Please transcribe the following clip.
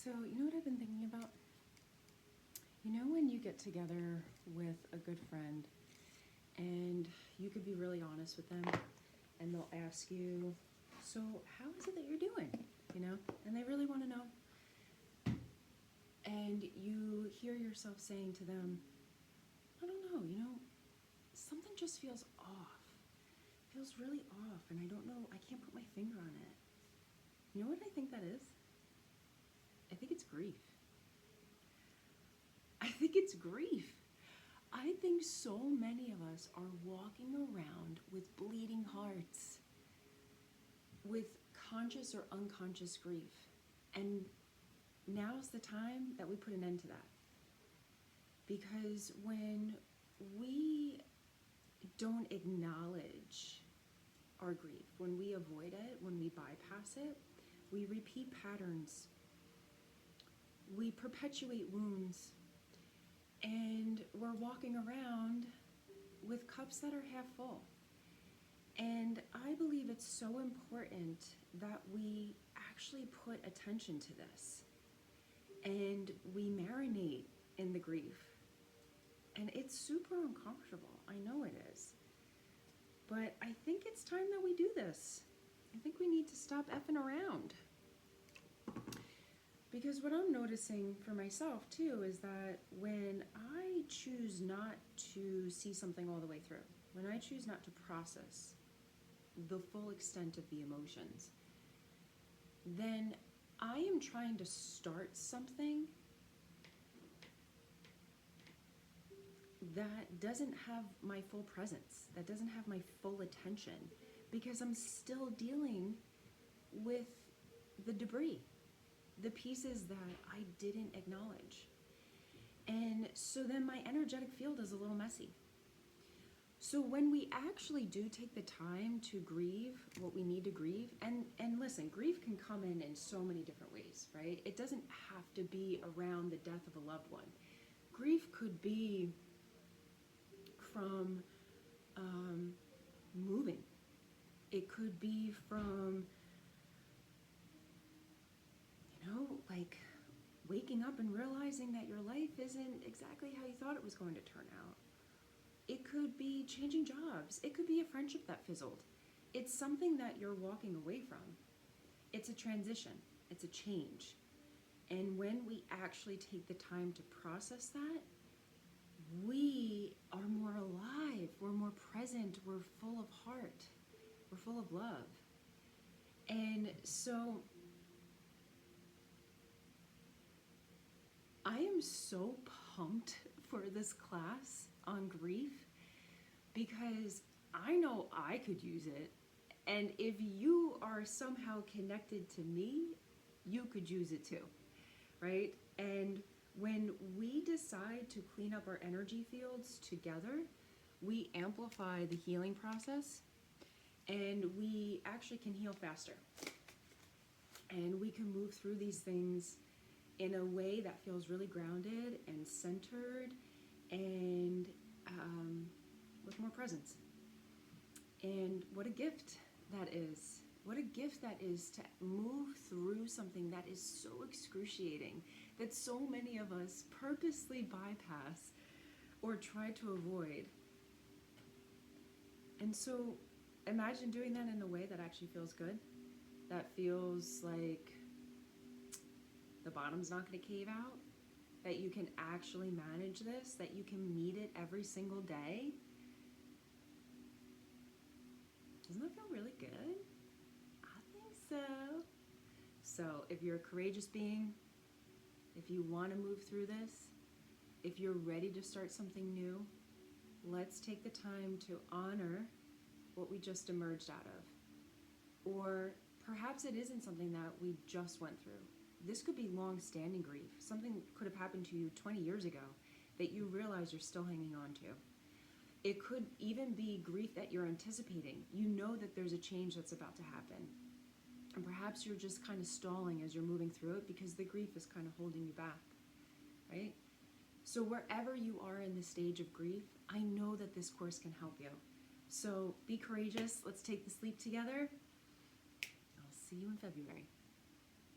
So, you know what I've been thinking about? You know, when you get together with a good friend and you could be really honest with them and they'll ask you, so how is it that you're doing? You know, and they really want to know. And you hear yourself saying to them, I don't know, something just feels off. Feels really off, and I don't know, I can't put my finger on it. You know what I think that is? I think it's grief. I think it's grief. I think so many of us are walking around with bleeding hearts, with conscious or unconscious grief. And now's the time that we put an end to that. Because when we don't acknowledge our grief, when we avoid it, when we bypass it, we repeat patterns, we perpetuate wounds, and we're walking around with cups that are half full. And I believe it's so important that we actually put attention to this and we marinate in the grief. And it's super uncomfortable. I know it is. But I think it's time that we do this. I think we need to stop effing around. Because what I'm noticing for myself too is that when I choose not to see something all the way through, when I choose not to process the full extent of the emotions, then I am trying to start something that doesn't have my full presence, that doesn't have my full attention, because I'm still dealing with the debris, the pieces that I didn't acknowledge. And so then my energetic field is a little messy. So when we actually do take the time to grieve what we need to grieve, and listen, grief can come in so many different ways, right? It doesn't have to be around the death of a loved one. Grief could be from moving. It could be from, like waking up and realizing that your life isn't exactly how you thought it was going to turn out. It could be changing jobs. It could be a friendship that fizzled. It's something that you're walking away from. It's a transition. It's a change. And when we actually take the time to process that, we are more alive. We're more present. We're full of heart. We're full of love. And so I am so pumped for this class on grief because I know I could use it. And if you are somehow connected to me, you could use it too, right? And when we decide to clean up our energy fields together, we amplify the healing process and we actually can heal faster. And we can move through these things in a way that feels really grounded and centered and with more presence. And what a gift that is. What a gift that is to move through something that is so excruciating, that so many of us purposely bypass or try to avoid. And so imagine doing that in a way that actually feels good, that feels like the bottom's not going to cave out, that you can actually manage this, that you can meet it every single day. Doesn't that feel really good? I think so. So if you're a courageous being, if you want to move through this, if you're ready to start something new, let's take the time to honor what we just emerged out of. Or perhaps it isn't something that we just went through. This could be long-standing grief. Something could have happened to you 20 years ago that you realize you're still hanging on to. It could even be grief that you're anticipating. You know that there's a change that's about to happen. And perhaps you're just kind of stalling as you're moving through it because the grief is kind of holding you back, right? So wherever you are in the stage of grief, I know that this course can help you. So be courageous. Let's take this leap together. I'll see you in February.